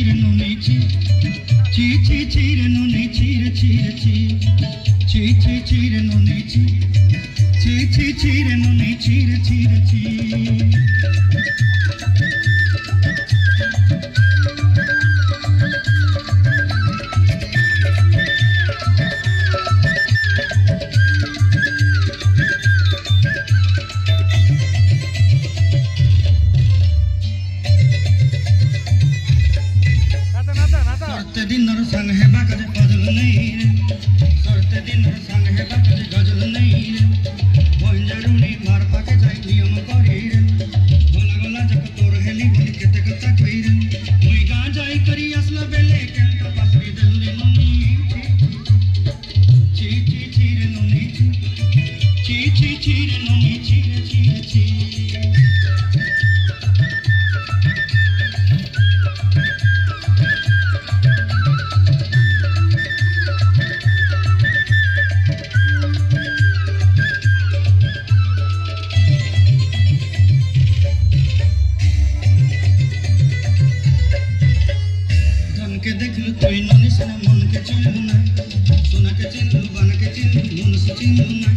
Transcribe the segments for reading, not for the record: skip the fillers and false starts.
chire noni chi chire noni chire chire noni chi chire noni chire सरते दिन संग है बाकज गजल नहीं रे सरते दिन संग है बाकज गजल नहीं रे बंजरुनी मार पाके जाई नियम करी रे गोला गोला जक तोर हेली बोली केते कता कई रे मुई गा जाई करी असला बेले केंटा पासरी देलु रे ननी ची रे ननी ची रे ननी ची के देख लू कोई ननी से मन के चिन्हू ना सोना के चिन्हू बन के चिन्हू मन से चिन्हू ना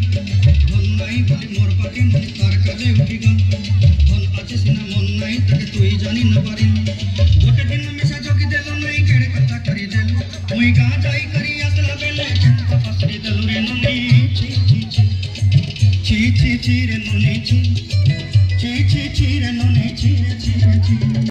धन नहीं बोली मोर पाके मन तार काजे उठी गन धन आछे सिना मन नहीं तके तुई जानी न पारी गोटे दिन में सा जोगी देलो नहीं केड़े कथा करी देलो मुई गा जाई करी असला बेले केंता पसरी देलो रे ननी ची रे ननी